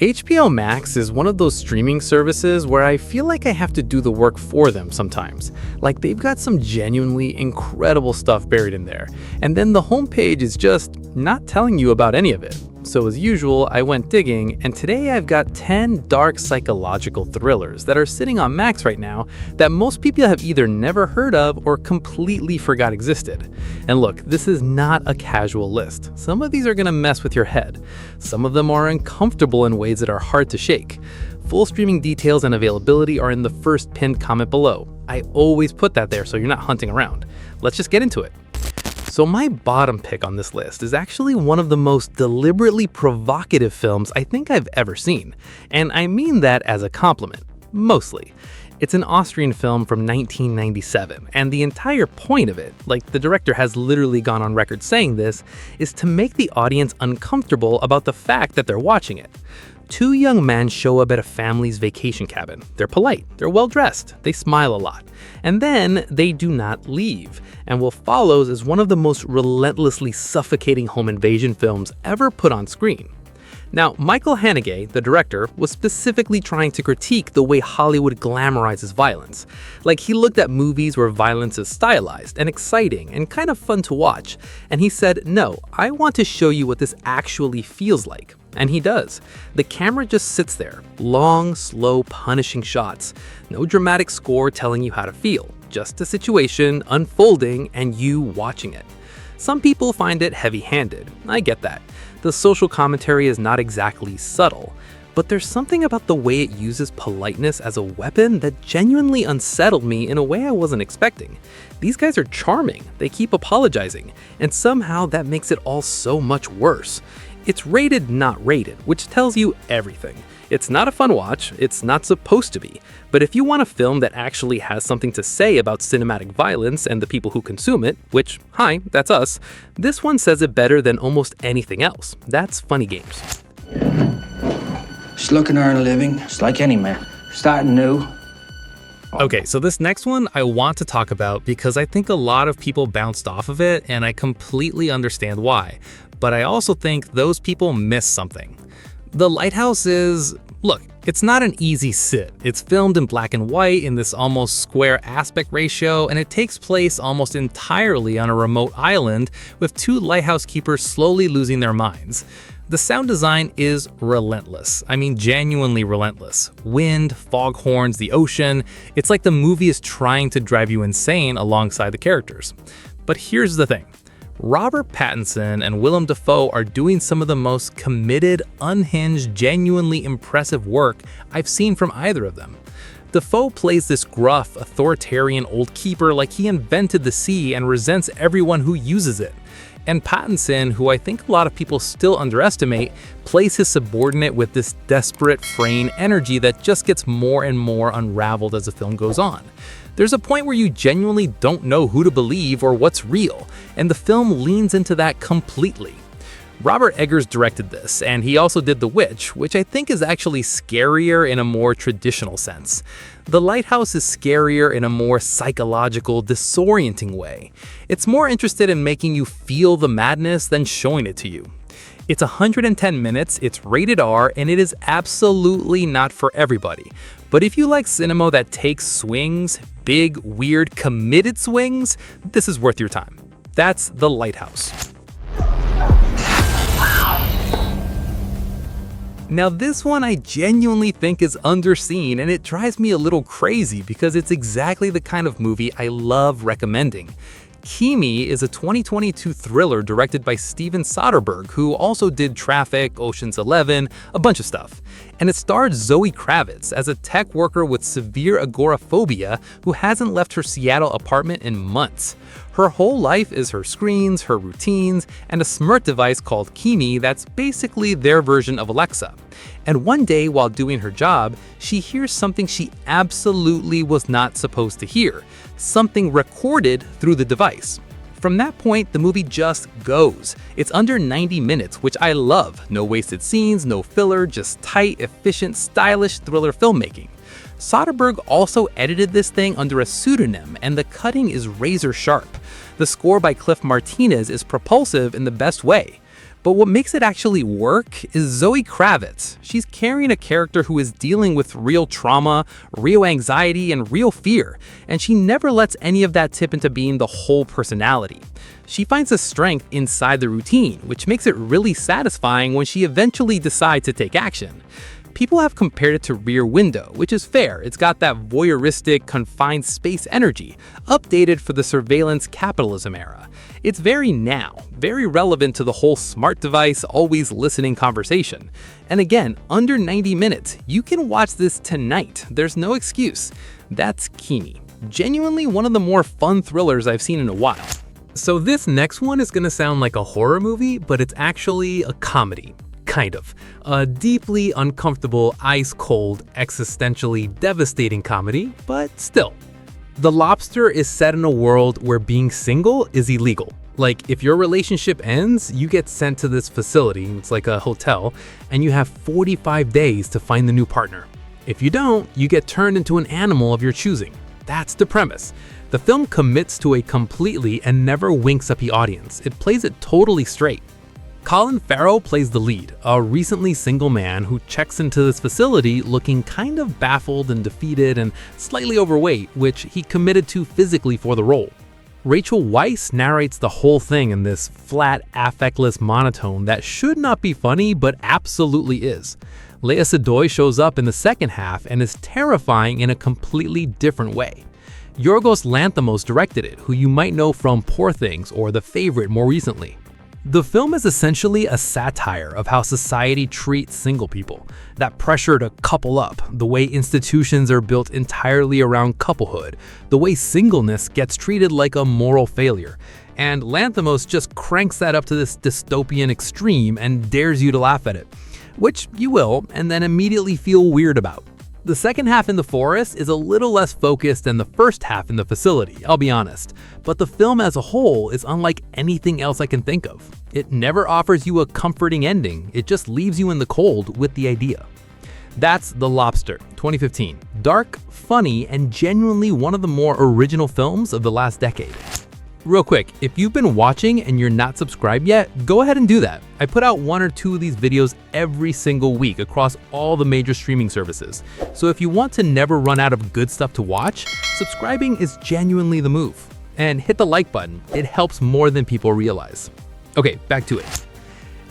HBO Max is one of those streaming services where I feel like I have to do the work for them sometimes. Like they've got some genuinely incredible stuff buried in there, and then the homepage is just not telling you about any of it. So as usual, I went digging, and today I've got 10 dark psychological thrillers that are sitting on Max right now that most people have either never heard of or completely forgot existed. And look, this is not a casual list. Some of these are gonna mess with your head. Some of them are uncomfortable in ways that are hard to shake. Full streaming details and availability are in the first pinned comment below. I always put that there so you're not hunting around. Let's just get into it. So my bottom pick on this list is actually one of the most deliberately provocative films I think I've ever seen. And I mean that as a compliment, mostly. It's an Austrian film from 1997, and the entire point of it, like the director has literally gone on record saying this, is to make the audience uncomfortable about the fact that they're watching it. Two young men show up at a family's vacation cabin. They're polite, they're well-dressed, they smile a lot. And then they do not leave. And what follows is one of the most relentlessly suffocating home invasion films ever put on screen. Now, Michael Haneke, the director, was specifically trying to critique the way Hollywood glamorizes violence. Like, he looked at movies where violence is stylized and exciting and kind of fun to watch, and he said, no, I want to show you what this actually feels like. And he does. The camera just sits there, long, slow, punishing shots. No dramatic score telling you how to feel, just a situation unfolding and you watching it. Some people find it heavy-handed. I get that. The social commentary is not exactly subtle, but there's something about the way it uses politeness as a weapon that genuinely unsettled me in a way I wasn't expecting. These guys are charming, they keep apologizing, and somehow that makes it all so much worse. It's rated, not rated, which tells you everything. It's not a fun watch, it's not supposed to be, but if you want a film that actually has something to say about cinematic violence and the people who consume it, which, hi, that's us, this one says it better than almost anything else. That's Funny Games. Just looking to earn a living, just like any man. Starting new. Okay, so this next one I want to talk about because I think a lot of people bounced off of it, and I completely understand why. But I also think those people miss something. The Lighthouse is, look, it's not an easy sit. It's filmed in black and white in this almost square aspect ratio, and it takes place almost entirely on a remote island with two lighthouse keepers slowly losing their minds. The sound design is relentless. I mean, genuinely relentless. Wind, foghorns, the ocean. It's like the movie is trying to drive you insane alongside the characters. But here's the thing. Robert Pattinson and Willem Dafoe are doing some of the most committed, unhinged, genuinely impressive work I've seen from either of them. Dafoe plays this gruff, authoritarian old keeper like he invented the sea and resents everyone who uses it. And Pattinson, who I think a lot of people still underestimate, plays his subordinate with this desperate, fraying energy that just gets more and more unraveled as the film goes on. There's a point where you genuinely don't know who to believe or what's real, and the film leans into that completely. Robert Eggers directed this, and he also did The Witch, which I think is actually scarier in a more traditional sense. The Lighthouse is scarier in a more psychological, disorienting way. It's more interested in making you feel the madness than showing it to you. It's 110 minutes, it's rated R, and it is absolutely not for everybody. But if you like cinema that takes swings, big, weird, committed swings, this is worth your time. That's The Lighthouse. Now this one I genuinely think is underseen, and it drives me a little crazy because it's exactly the kind of movie I love recommending. KIMI is a 2022 thriller directed by Steven Soderbergh, who also did Traffic, Ocean's 11, a bunch of stuff. And it stars Zoe Kravitz as a tech worker with severe agoraphobia who hasn't left her Seattle apartment in months. Her whole life is her screens, her routines, and a smart device called KIMI that's basically their version of Alexa. And one day while doing her job, she hears something she absolutely was not supposed to hear, something recorded through the device. From that point, the movie just goes. It's under 90 minutes, which I love. No wasted scenes, no filler, just tight, efficient, stylish thriller filmmaking. Soderbergh also edited this thing under a pseudonym, and the cutting is razor sharp. The score by Cliff Martinez is propulsive in the best way. But what makes it actually work is Zoe Kravitz. She's carrying a character who is dealing with real trauma, real anxiety, and real fear, and she never lets any of that tip into being the whole personality. She finds a strength inside the routine, which makes it really satisfying when she eventually decides to take action. People have compared it to Rear Window, which is fair. It's got that voyeuristic, confined space energy, updated for the surveillance capitalism era. It's very now, very relevant to the whole smart device, always listening conversation. And again, under 90 minutes, you can watch this tonight. There's no excuse. That's KIMI. Genuinely one of the more fun thrillers I've seen in a while. So this next one is gonna sound like a horror movie, but it's actually a comedy. Kind of. A deeply uncomfortable, ice-cold, existentially devastating comedy, but still. The Lobster is set in a world where being single is illegal. Like, if your relationship ends, you get sent to this facility, it's like a hotel, and you have 45 days to find the new partner. If you don't, you get turned into an animal of your choosing. That's the premise. The film commits to a completely and never winks at the audience. It plays it totally straight. Colin Farrell plays the lead, a recently single man who checks into this facility looking kind of baffled and defeated and slightly overweight, which he committed to physically for the role. Rachel Weisz narrates the whole thing in this flat, affectless monotone that should not be funny but absolutely is. Lea Seydoux shows up in the second half and is terrifying in a completely different way. Yorgos Lanthimos directed it, who you might know from Poor Things or The Favorite more recently. The film is essentially a satire of how society treats single people, that pressure to couple up, the way institutions are built entirely around couplehood, the way singleness gets treated like a moral failure. And Lanthimos just cranks that up to this dystopian extreme and dares you to laugh at it, which you will, and then immediately feel weird about. The second half in the forest is a little less focused than the first half in the facility, I'll be honest, but the film as a whole is unlike anything else I can think of. It never offers you a comforting ending, it just leaves you in the cold with the idea. That's The Lobster, 2015. Dark, funny, and genuinely one of the more original films of the last decade. Real quick, if you've been watching and you're not subscribed yet, go ahead and do that. I put out 1 or 2 of these videos every single week across all the major streaming services. So if you want to never run out of good stuff to watch, subscribing is genuinely the move. And hit the like button, it helps more than people realize. Okay, back to it.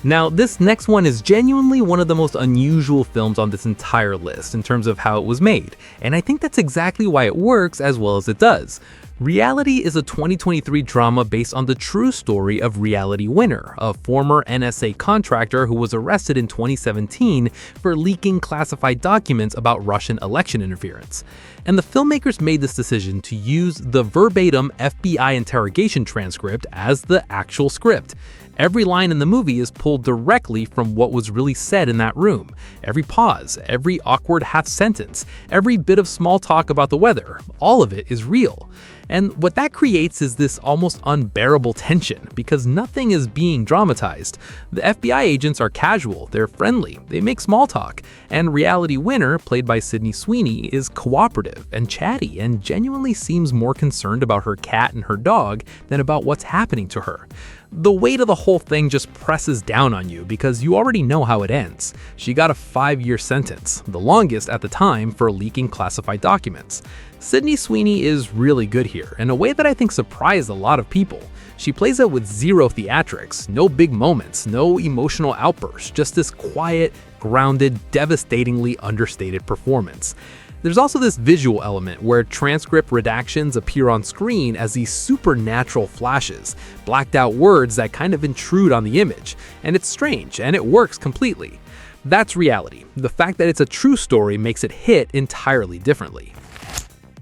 Now, this next one is genuinely one of the most unusual films on this entire list in terms of how it was made, and I think that's exactly why it works as well as it does. Reality is a 2023 drama based on the true story of Reality Winner, a former NSA contractor who was arrested in 2017 for leaking classified documents about Russian election interference. And the filmmakers made this decision to use the verbatim FBI interrogation transcript as the actual script. Every line in the movie is pulled directly from what was really said in that room. Every pause, every awkward half sentence, every bit of small talk about the weather, all of it is real. And what that creates is this almost unbearable tension because nothing is being dramatized. The FBI agents are casual, they're friendly, they make small talk, and Reality Winner, played by Sydney Sweeney, is cooperative and chatty and genuinely seems more concerned about her cat and her dog than about what's happening to her. The weight of the whole thing just presses down on you because you already know how it ends. She got a 5-year sentence, the longest at the time for leaking classified documents. Sydney Sweeney is really good here, in a way that I think surprised a lot of people. She plays it with zero theatrics, no big moments, no emotional outbursts, just this quiet, grounded, devastatingly understated performance. There's also this visual element where transcript redactions appear on screen as these supernatural flashes, blacked out words that kind of intrude on the image, and it's strange, and it works completely. That's Reality. The fact that it's a true story makes it hit entirely differently.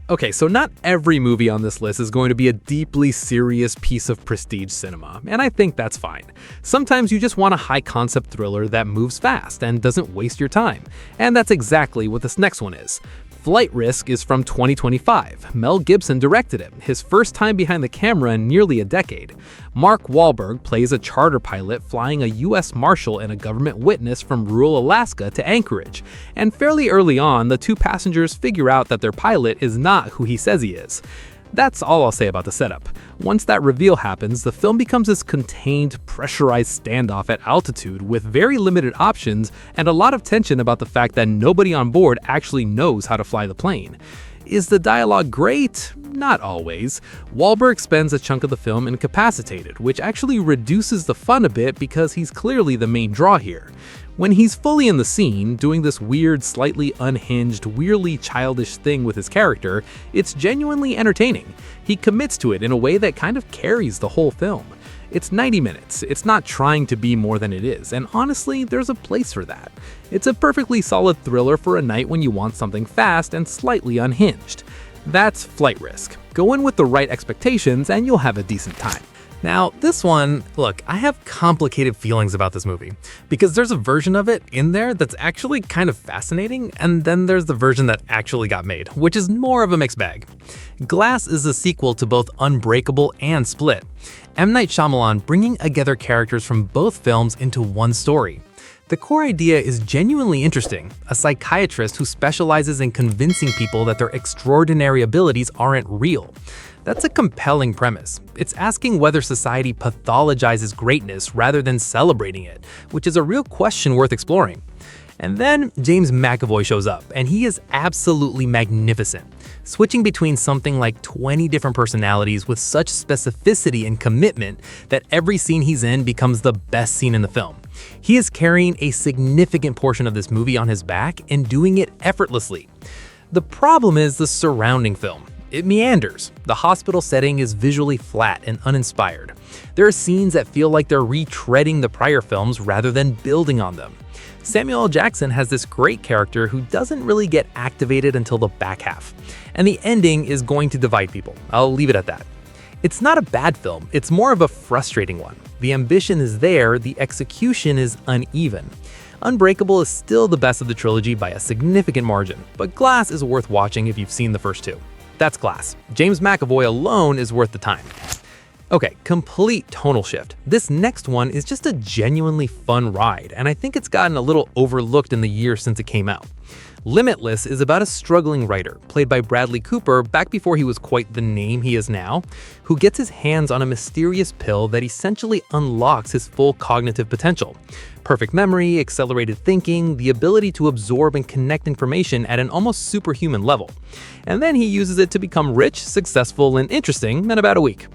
Okay, so not every movie on this list is going to be a deeply serious piece of prestige cinema, and I think that's fine. Sometimes you just want a high-concept thriller that moves fast and doesn't waste your time, and that's exactly what this next one is. Flight Risk is from 2025. Mel Gibson directed it, his first time behind the camera in nearly a decade. Mark Wahlberg plays a charter pilot flying a U.S. Marshal and a government witness from rural Alaska to Anchorage, and fairly early on, the 2 passengers figure out that their pilot is not who he says he is. That's all I'll say about the setup. Once that reveal happens, the film becomes this contained, pressurized standoff at altitude with very limited options and a lot of tension about the fact that nobody on board actually knows how to fly the plane. Is the dialogue great? Not always. Wahlberg spends a chunk of the film incapacitated, which actually reduces the fun a bit because he's clearly the main draw here. When he's fully in the scene, doing this weird, slightly unhinged, weirdly childish thing with his character, it's genuinely entertaining. He commits to it in a way that kind of carries the whole film. It's 90 minutes, it's not trying to be more than it is, and honestly, there's a place for that. It's a perfectly solid thriller for a night when you want something fast and slightly unhinged. That's Flight Risk. Go in with the right expectations and you'll have a decent time. Now, this one, look, I have complicated feelings about this movie, because there's a version of it in there that's actually kind of fascinating, and then there's the version that actually got made, which is more of a mixed bag. Glass is a sequel to both Unbreakable and Split. M. Night Shyamalan bringing together characters from both films into one story. The core idea is genuinely interesting, a psychiatrist who specializes in convincing people that their extraordinary abilities aren't real. That's a compelling premise. It's asking whether society pathologizes greatness rather than celebrating it, which is a real question worth exploring. And then James McAvoy shows up, and he is absolutely magnificent, switching between something like 20 different personalities with such specificity and commitment that every scene he's in becomes the best scene in the film. He is carrying a significant portion of this movie on his back and doing it effortlessly. The problem is the surrounding film. It meanders. The hospital setting is visually flat and uninspired. There are scenes that feel like they're retreading the prior films rather than building on them. Samuel L. Jackson has this great character who doesn't really get activated until the back half. And the ending is going to divide people. I'll leave it at that. It's not a bad film, it's more of a frustrating one. The ambition is there, the execution is uneven. Unbreakable is still the best of the trilogy by a significant margin, but Glass is worth watching if you've seen the first two. That's Glass. James McAvoy alone is worth the time. Okay, complete tonal shift. This next one is just a genuinely fun ride, and I think it's gotten a little overlooked in the years since it came out. Limitless is about a struggling writer, played by Bradley Cooper back before he was quite the name he is now, who gets his hands on a mysterious pill that essentially unlocks his full cognitive potential. Perfect memory, accelerated thinking, the ability to absorb and connect information at an almost superhuman level. And then he uses it to become rich, successful, and interesting in about a week.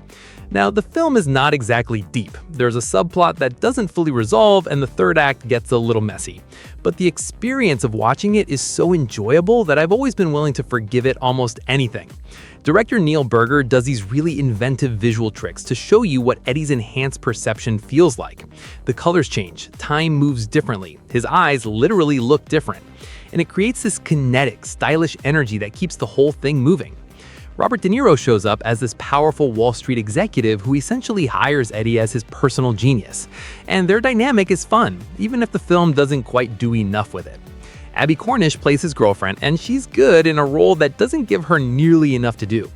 Now, the film is not exactly deep. There's a subplot that doesn't fully resolve, and the third act gets a little messy. But the experience of watching it is so enjoyable that I've always been willing to forgive it almost anything. Director Neil Berger does these really inventive visual tricks to show you what Eddie's enhanced perception feels like. The colors change, time moves differently, his eyes literally look different. And it creates this kinetic, stylish energy that keeps the whole thing moving. Robert De Niro shows up as this powerful Wall Street executive who essentially hires Eddie as his personal genius. And their dynamic is fun, even if the film doesn't quite do enough with it. Abby Cornish plays his girlfriend, and she's good in a role that doesn't give her nearly enough to do.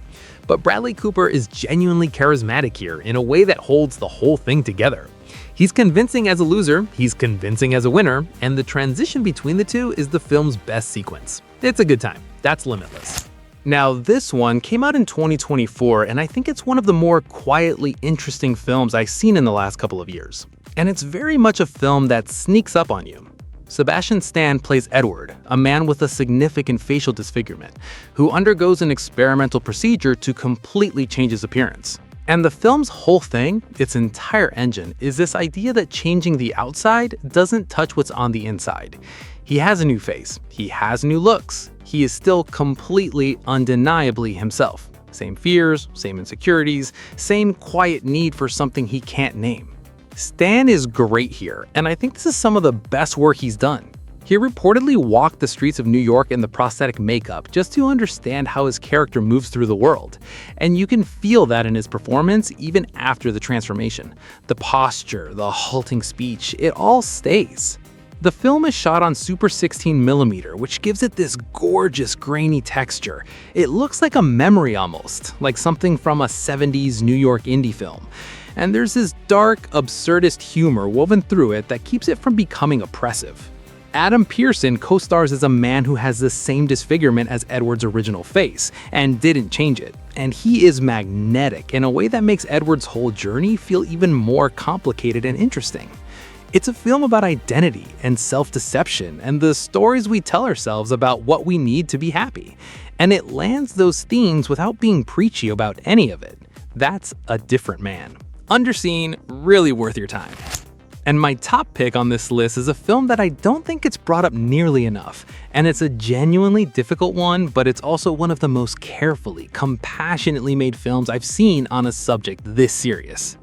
But Bradley Cooper is genuinely charismatic here in a way that holds the whole thing together. He's convincing as a loser, he's convincing as a winner, and the transition between the two is the film's best sequence. It's a good time. That's Limitless. Now, this one came out in 2024, and I think it's one of the more quietly interesting films I've seen in the last couple of years. And it's very much a film that sneaks up on you. Sebastian Stan plays Edward, a man with a significant facial disfigurement, who undergoes an experimental procedure to completely change his appearance. And the film's whole thing, its entire engine, is this idea that changing the outside doesn't touch what's on the inside. He has a new face, he has new looks, he is still completely, undeniably himself. Same fears, same insecurities, same quiet need for something he can't name. Stan is great here, and I think this is some of the best work he's done. He reportedly walked the streets of New York in the prosthetic makeup just to understand how his character moves through the world. And you can feel that in his performance even after the transformation. The posture, the halting speech, it all stays. The film is shot on Super 16mm, which gives it this gorgeous grainy texture. It looks like a memory almost, like something from a 70s New York indie film. And there's this dark, absurdist humor woven through it that keeps it from becoming oppressive. Adam Pearson co-stars as a man who has the same disfigurement as Edward's original face, and didn't change it. And he is magnetic in a way that makes Edward's whole journey feel even more complicated and interesting. It's a film about identity and self-deception and the stories we tell ourselves about what we need to be happy. And it lands those themes without being preachy about any of it. That's A Different Man. Underseen, really worth your time. And my top pick on this list is a film that I don't think gets brought up nearly enough. And it's a genuinely difficult one, but it's also one of the most carefully, compassionately made films I've seen on a subject this serious.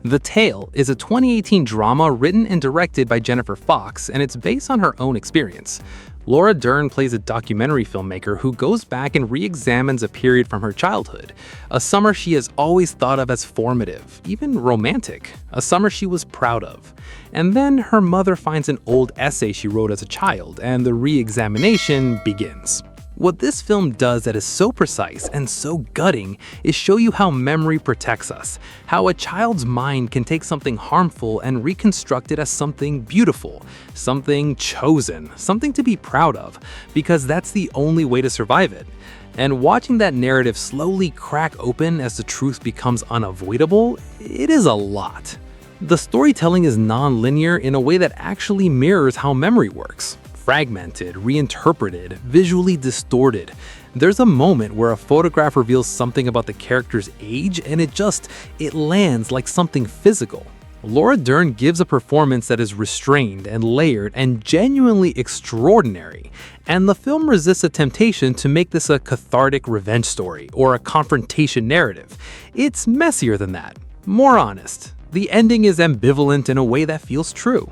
The Tale is a 2018 drama written and directed by Jennifer Fox, and it's based on her own experience. Laura Dern plays a documentary filmmaker who goes back and re-examines a period from her childhood, a summer she has always thought of as formative, even romantic, a summer she was proud of. And then her mother finds an old essay she wrote as a child, and the re-examination begins. What this film does that is so precise and so gutting is show you how memory protects us, how a child's mind can take something harmful and reconstruct it as something beautiful, something chosen, something to be proud of, because that's the only way to survive it. And watching that narrative slowly crack open as the truth becomes unavoidable, it is a lot. The storytelling is non-linear in a way that actually mirrors how memory works. Fragmented, reinterpreted, visually distorted. There's a moment where a photograph reveals something about the character's age and it lands like something physical. Laura Dern gives a performance that is restrained and layered and genuinely extraordinary. And the film resists a temptation to make this a cathartic revenge story or a confrontation narrative. It's messier than that, more honest. The ending is ambivalent in a way that feels true.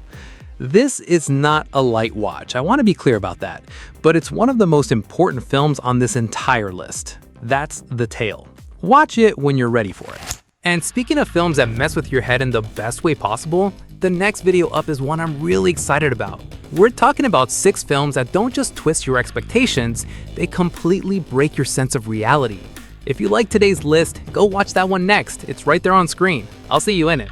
This is not a light watch, I want to be clear about that, but it's one of the most important films on this entire list. That's The Tale. Watch it when you're ready for it. And speaking of films that mess with your head in the best way possible, the next video up is one I'm really excited about. We're talking about 6 films that don't just twist your expectations, they completely break your sense of reality. If you like today's list, go watch that one next. It's right there on screen. I'll see you in it.